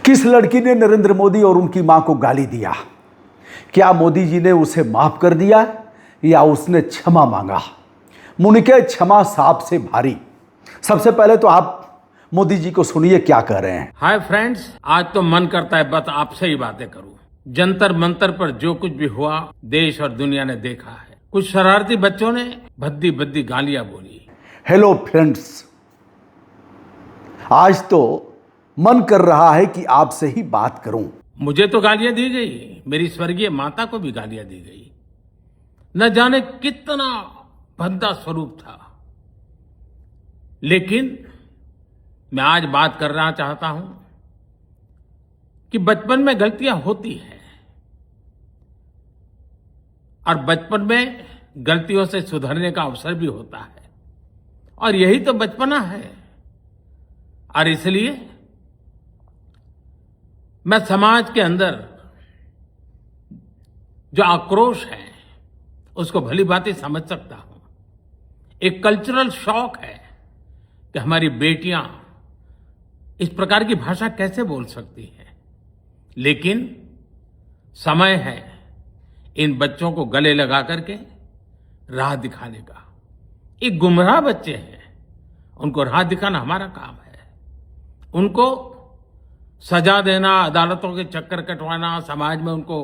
किस लड़की ने नरेंद्र मोदी और उनकी मां को गाली दिया? क्या मोदी जी ने उसे माफ कर दिया या उसने क्षमा मांगा? मुनिके क्षमा साप से भारी। सबसे पहले तो आप मोदी जी को सुनिए क्या कह रहे हैं। हाय फ्रेंड्स, आज तो मन करता है बस आपसे ही बातें करूं। जंतर मंतर पर जो कुछ भी हुआ देश और दुनिया ने देखा है। कुछ शरारती बच्चों ने भद्दी भद्दी गालियां बोली। हेलो फ्रेंड्स, आज तो मन कर रहा है कि आपसे ही बात करूं। मुझे तो गालियां दी गई, मेरी स्वर्गीय माता को भी गालियां दी गई। न जाने कितना भद्दा स्वरूप था, लेकिन मैं आज बात करना चाहता हूं कि बचपन में गलतियां होती हैं और बचपन में गलतियों से सुधरने का अवसर भी होता है, और यही तो बचपना है। और इसलिए मैं समाज के अंदर जो आक्रोश है उसको भली भांति समझ सकता हूं। एक कल्चरल शॉक है कि हमारी बेटियां इस प्रकार की भाषा कैसे बोल सकती हैं, लेकिन समय है इन बच्चों को गले लगा करके राह दिखाने का। ये गुमराह बच्चे हैं, उनको राह दिखाना हमारा काम है। उनको सजा देना, अदालतों के चक्कर कटवाना, समाज में उनको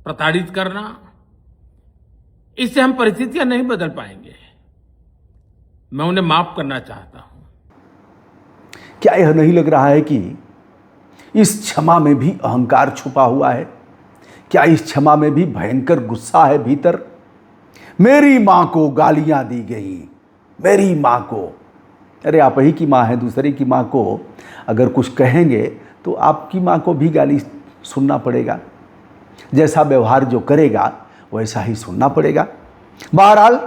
प्रताड़ित करना, इससे हम परिस्थितियां नहीं बदल पाएंगे। मैं उन्हें माफ करना चाहता हूं। क्या यह नहीं लग रहा है कि इस क्षमा में भी अहंकार छुपा हुआ है? क्या इस क्षमा में भी भयंकर गुस्सा है भीतर? मेरी मां को गालियां दी गई, मेरी मां को। अरे आप ही की मां है, दूसरे की मां को अगर कुछ कहेंगे तो आपकी मां को भी गाली सुनना पड़ेगा। जैसा व्यवहार जो करेगा वैसा ही सुनना पड़ेगा। बहरहाल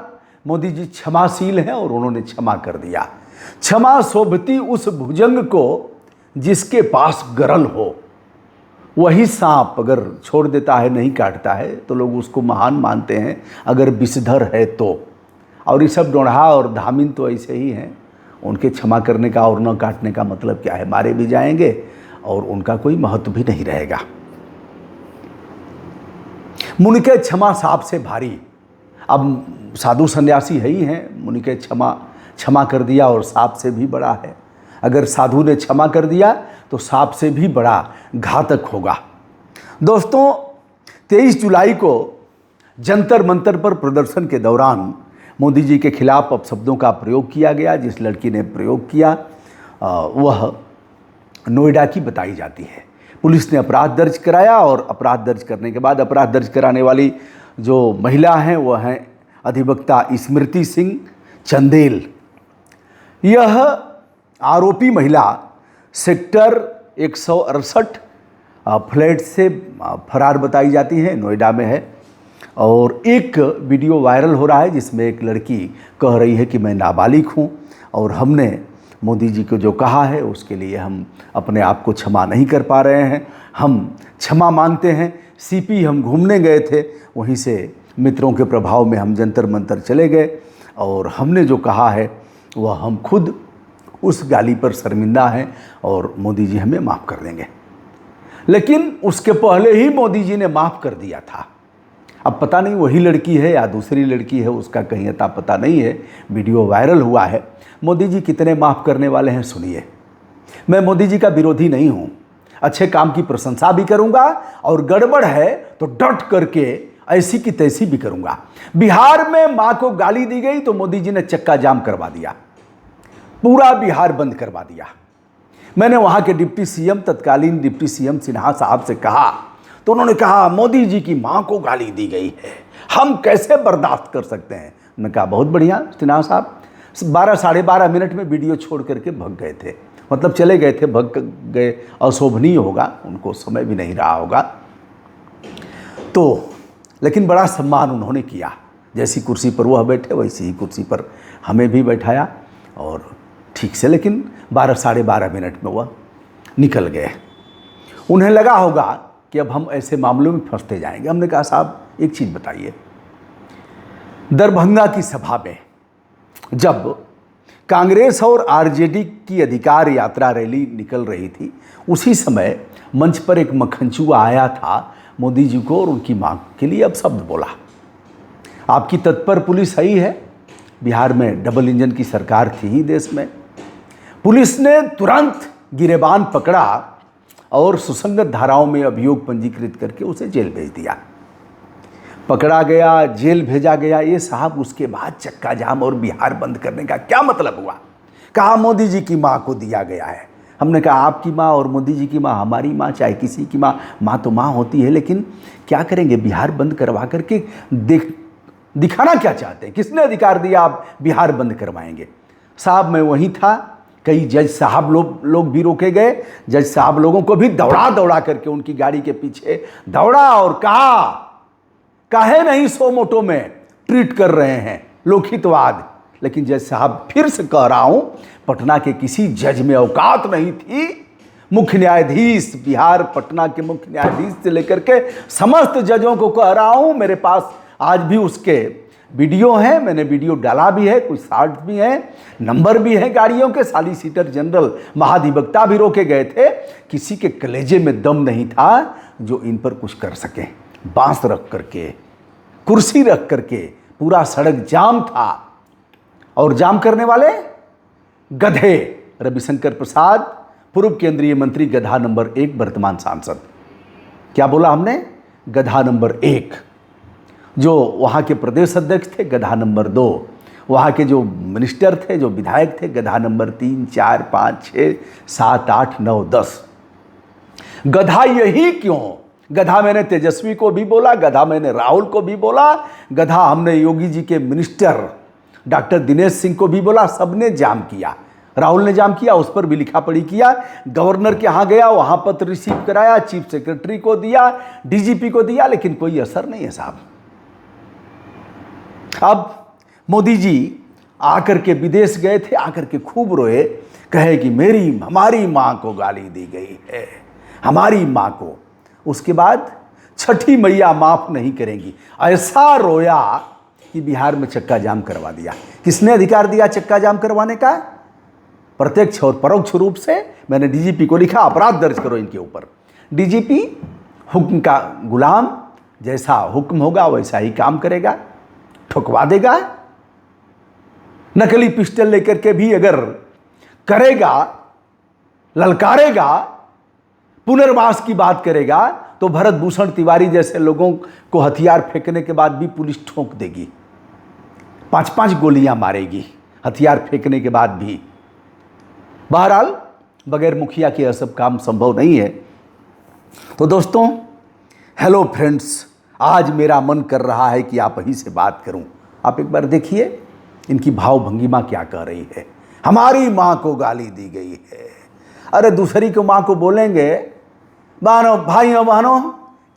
मोदी जी क्षमाशील हैं और उन्होंने क्षमा कर दिया। क्षमा शोभती उस भुजंग को जिसके पास गरल हो। वही सांप अगर छोड़ देता है, नहीं काटता है, तो लोग उसको महान मानते हैं अगर विषधर है तो। और ये सब डोढ़ा और धामिन तो ऐसे ही हैं। उनके क्षमा करने का और न काटने का मतलब क्या है? मारे भी जाएंगे और उनका कोई महत्व भी नहीं रहेगा। मुनि के क्षमा साप से भारी। अब साधु सन्यासी है ही हैं, मुनि के क्षमा कर दिया और साप से भी बड़ा है। अगर साधु ने क्षमा कर दिया तो साप से भी बड़ा घातक होगा। दोस्तों, 23 जुलाई को जंतर मंतर पर प्रदर्शन के दौरान मोदी जी के खिलाफ अपशब्दों का प्रयोग किया गया। जिस लड़की ने प्रयोग किया वह नोएडा की बताई जाती है। पुलिस ने अपराध दर्ज कराया और अपराध दर्ज करने के बाद अपराध दर्ज कराने वाली जो महिला हैं वह हैं अधिवक्ता स्मृति सिंह चंदेल। यह आरोपी महिला सेक्टर 168 फ्लैट से फरार बताई जाती है, नोएडा में है। और एक वीडियो वायरल हो रहा है जिसमें एक लड़की कह रही है कि मैं नाबालिग हूँ और हमने मोदी जी को जो कहा है उसके लिए हम अपने आप को क्षमा नहीं कर पा रहे हैं, हम क्षमा मांगते हैं। सीपी हम घूमने गए थे, वहीं से मित्रों के प्रभाव में हम जंतर मंतर चले गए और हमने जो कहा है वह हम खुद उस गाली पर शर्मिंदा हैं और मोदी जी हमें माफ़ कर देंगे। लेकिन उसके पहले ही मोदी जी ने माफ़ कर दिया था। अब पता नहीं वही लड़की है या दूसरी लड़की है, उसका कहीं अता पता नहीं है। वीडियो वायरल हुआ है। मोदी जी कितने माफ़ करने वाले हैं सुनिए। मैं मोदी जी का विरोधी नहीं हूँ, अच्छे काम की प्रशंसा भी करूँगा और गड़बड़ है तो डट करके ऐसी की तैसी भी करूँगा। बिहार में माँ को गाली दी गई तो मोदी जी ने चक्का जाम करवा दिया, पूरा बिहार बंद करवा दिया। मैंने वहाँ के डिप्टी सीएम, तत्कालीन डिप्टी सीएम सिन्हा साहब से कहा तो उन्होंने कहा मोदी जी की मां को गाली दी गई है, हम कैसे बर्दाश्त कर सकते हैं। मैंने कहा बहुत बढ़िया सिन्हा साहब। 12 साढ़े 12 मिनट में वीडियो छोड़ करके भग गए थे, मतलब चले गए थे, भग गए। अशोभनीय होगा, उनको समय भी नहीं रहा होगा तो, लेकिन बड़ा सम्मान उन्होंने किया। जैसी कुर्सी पर वह बैठे वैसी ही कुर्सी पर हमें भी बैठाया और ठीक से, लेकिन 12 साढ़े 12 मिनट में वह निकल गए। उन्हें लगा होगा कि अब हम ऐसे मामलों में फंसते जाएंगे। हमने कहा साहब एक चीज़ बताइए, दरभंगा की सभा में जब कांग्रेस और आरजेडी की अधिकार यात्रा रैली निकल रही थी, उसी समय मंच पर एक मक्खनचूआ आया था मोदी जी को और उनकी मां के लिए अब शब्द बोला। आपकी तत्पर पुलिस आई है। बिहार में डबल इंजन की सरकार थी ही देश में। पुलिस ने तुरंत गिरेबान पकड़ा और सुसंगत धाराओं में अभियोग पंजीकृत करके उसे जेल भेज दिया। पकड़ा गया, जेल भेजा गया। ये साहब उसके बाद चक्का जाम और बिहार बंद करने का क्या मतलब हुआ? कहा मोदी जी की मां को दिया गया है। हमने कहा आपकी मां और मोदी जी की मां हमारी मां, चाहे किसी की मां, मां तो मां होती है। लेकिन क्या करेंगे, बिहार बंद करवा करके दिखाना क्या चाहते हैं? किसने अधिकार दिया आप बिहार बंद करवाएंगे? साहब मैं वहीं था, कई जज साहब लोग भी रोके गए। जज साहब लोगों को भी दौड़ा दौड़ा करके उनकी गाड़ी के पीछे दौड़ा और कहा काहे नहीं सो मोटो में ट्रीट कर रहे हैं लोकहितवाद। लेकिन जज साहब फिर से कह रहा हूं, पटना के किसी जज में औकात नहीं थी। मुख्य न्यायाधीश, बिहार पटना के मुख्य न्यायाधीश से लेकर के समस्त जजों को कह रहा हूं, मेरे पास आज भी उसके वीडियो है, मैंने वीडियो डाला भी है, कुछ शॉर्ट्स भी हैं, नंबर भी है गाड़ियों के। सॉलिसिटर जनरल, महाधिवक्ता भी रोके गए थे। किसी के कलेजे में दम नहीं था जो इन पर कुछ कर सके। बांस रख करके, कुर्सी रख करके पूरा सड़क जाम था। और जाम करने वाले गधे, रविशंकर प्रसाद, पूर्व केंद्रीय मंत्री, गधा नंबर 1, वर्तमान सांसद। क्या बोला हमने? गधा नंबर 1। जो वहाँ के प्रदेश अध्यक्ष थे, गधा नंबर 2। वहाँ के जो मिनिस्टर थे, जो विधायक थे, गधा नंबर 3, 4, 5, 6, 7, 8, 9, 10। गधा यही क्यों? गधा मैंने तेजस्वी को भी बोला, गधा मैंने राहुल को भी बोला, गधा हमने योगी जी के मिनिस्टर डॉक्टर दिनेश सिंह को भी बोला। सबने जाम किया। राहुल ने जाम किया, उस पर भी लिखा पढ़ी किया। गवर्नर के यहाँ गया, वहाँ पत्र रिसीव कराया, चीफ सेक्रेटरी को दिया, डीजीपी को दिया, लेकिन कोई असर नहीं है साहब। अब मोदी जी आकर के विदेश गए थे, आकर के खूब रोए, कहे कि हमारी माँ को गाली दी गई है, हमारी माँ को। उसके बाद छठी मैया माफ नहीं करेंगी। ऐसा रोया कि बिहार में चक्का जाम करवा दिया। किसने अधिकार दिया चक्का जाम करवाने का? प्रत्यक्ष और परोक्ष रूप से मैंने डीजीपी को लिखा, अपराध दर्ज करो इनके ऊपर। डीजीपी हुक्म का गुलाम, जैसा हुक्म होगा वैसा ही काम करेगा, ठुकवा देगा। नकली पिस्टल लेकर के भी अगर करेगा, ललकारेगा, पुनर्वास की बात करेगा, तो भरत भूषण तिवारी जैसे लोगों को हथियार फेंकने के बाद भी पुलिस ठोक देगी, 5-5 गोलियां मारेगी हथियार फेंकने के बाद भी। बहरहाल बगैर मुखिया के यह सब काम संभव नहीं है। तो दोस्तों, हेलो फ्रेंड्स, आज मेरा मन कर रहा है कि आप ही से बात करूं। आप एक बार देखिए इनकी भाव भंगिमा क्या कह रही है। हमारी माँ को गाली दी गई है। अरे दूसरी को माँ को बोलेंगे बहनों, भाइयों बहनों,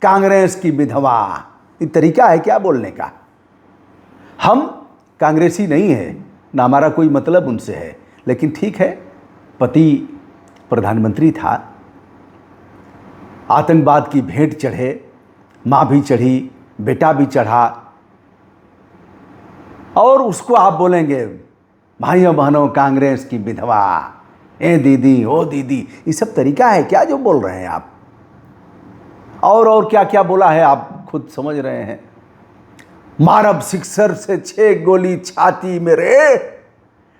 कांग्रेस की विधवा। ये तरीका है क्या बोलने का? हम कांग्रेसी नहीं है, ना हमारा कोई मतलब उनसे है, लेकिन ठीक है, पति प्रधानमंत्री था, आतंकवाद की भेंट चढ़े, माँ भी चढ़ी, बेटा भी चढ़ा, और उसको आप बोलेंगे भाइयों बहनों कांग्रेस की विधवा, ए दीदी, ओ दीदी। ये सब तरीका है क्या जो बोल रहे हैं आप? और क्या क्या बोला है आप खुद समझ रहे हैं। मारब सिक्सर से 6 गोली छाती में रे,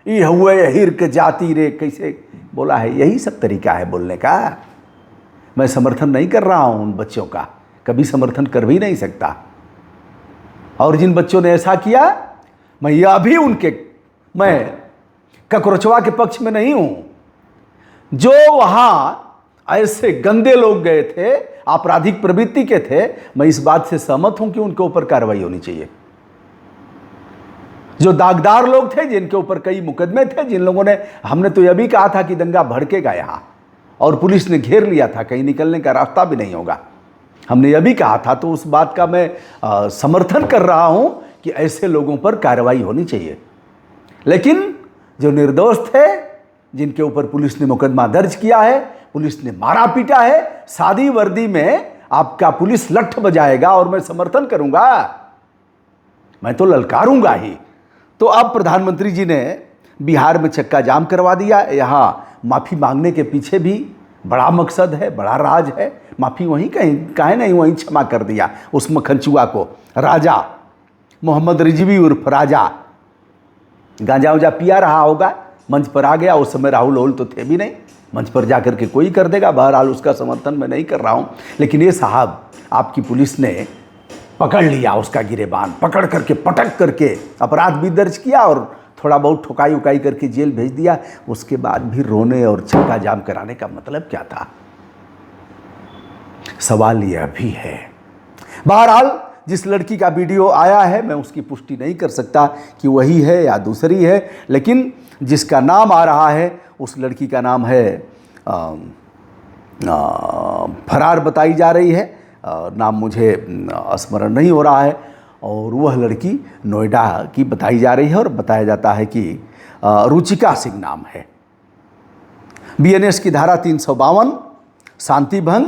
ये हुए हिर के जाती रे, कैसे बोला है? यही सब तरीका है बोलने का। मैं समर्थन नहीं कर रहा हूं उन बच्चों का, कभी समर्थन कर भी नहीं सकता। और जिन बच्चों ने ऐसा किया, मैं यह भी मैं ककरोचवा के पक्ष में नहीं हूं। जो वहां ऐसे गंदे लोग गए थे, आपराधिक प्रवृत्ति के थे, मैं इस बात से सहमत हूं कि उनके ऊपर कार्रवाई होनी चाहिए। जो दागदार लोग थे, जिनके ऊपर कई मुकदमे थे, जिन लोगों ने, हमने तो यह भी कहा था कि दंगा भड़केगा यहां, और पुलिस ने घेर लिया था, कहीं निकलने का रास्ता भी नहीं होगा, हमने यह भी कहा था। तो उस बात का मैं समर्थन कर रहा हूं कि ऐसे लोगों पर कार्रवाई होनी चाहिए। लेकिन जो निर्दोष थे, जिनके ऊपर पुलिस ने मुकदमा दर्ज किया है, पुलिस ने मारा पीटा है, सादी वर्दी में आपका पुलिस लठ बजाएगा और मैं समर्थन करूंगा, मैं तो ललकारूंगा ही। तो अब प्रधानमंत्री जी ने बिहार में चक्का जाम करवा दिया। यहाँ माफी मांगने के पीछे भी बड़ा मकसद है, बड़ा राज है। माफ़ी वहीं कहीं काहे नहीं वहीं क्षमा कर दिया उस मक्खनचुआ को। राजा मोहम्मद रिजवी उर्फ राजा गांजा उजा पिया रहा होगा, मंच पर आ गया। उस समय राहुल ओल तो थे भी नहीं, मंच पर जाकर के कोई कर देगा। बहरहाल उसका समर्थन मैं नहीं कर रहा हूँ, लेकिन ये साहब आपकी पुलिस ने पकड़ लिया उसका गिरेबान, पकड़ करके पटक करके अपराध भी दर्ज किया और थोड़ा बहुत ठुकाई उकाई करके जेल भेज दिया। उसके बाद भी रोने और चक्का जाम कराने का मतलब क्या था? सवाल यह भी है। बहरहाल जिस लड़की का वीडियो आया है मैं उसकी पुष्टि नहीं कर सकता कि वही है या दूसरी है, लेकिन जिसका नाम आ रहा है उस लड़की का नाम है फरार बताई जा रही है। नाम मुझे स्मरण नहीं हो रहा है, और वह लड़की नोएडा की बताई जा रही है और बताया जाता है कि रुचिका सिंह नाम है। बीएनएस की धारा 352 शांति भंग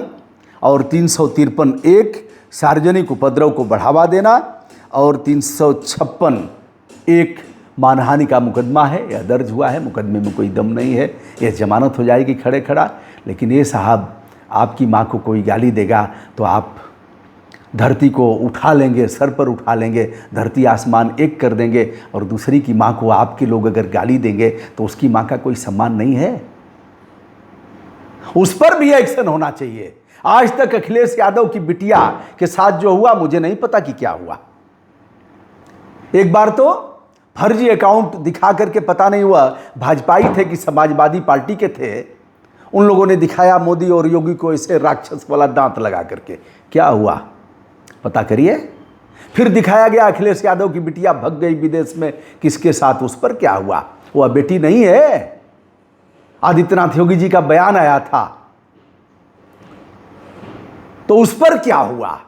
और 353(1) सार्वजनिक उपद्रव को बढ़ावा देना और 356(1) मानहानि का मुकदमा है। यह दर्ज हुआ है, मुकदमे में कोई दम नहीं है, यह जमानत हो जाएगी खड़े खड़ा। लेकिन ये साहब आपकी माँ को कोई गाली देगा तो आप धरती को उठा लेंगे, सर पर उठा लेंगे, धरती आसमान एक कर देंगे। और दूसरी की माँ को आपके लोग अगर गाली देंगे तो उसकी माँ का कोई सम्मान नहीं है, उस पर भी एक्शन होना चाहिए। आज तक अखिलेश यादव की बिटिया के साथ जो हुआ मुझे नहीं पता कि क्या हुआ। एक बार तो फर्जी अकाउंट दिखा करके, पता नहीं हुआ भाजपाई थे कि समाजवादी पार्टी के थे, उन लोगों ने दिखाया मोदी और योगी को ऐसे राक्षस वाला दांत लगा करके। क्या हुआ पता करिए। फिर दिखाया गया अखिलेश यादव की बिटिया भग गई विदेश में, किसके साथ, उस पर क्या हुआ? वह बेटी नहीं है। आदित्यनाथ योगी जी का बयान आया था तो उस पर क्या हुआ?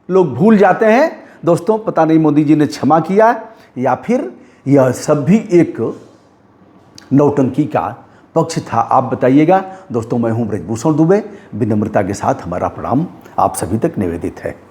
लोग भूल जाते हैं दोस्तों। पता नहीं मोदी जी ने क्षमा किया या फिर यह सब भी एक नौटंकी का पक्ष था, आप बताइएगा। दोस्तों मैं हूं ब्रजभूषण दुबे, विनम्रता के साथ हमारा प्रणाम आप सभी तक निवेदित है।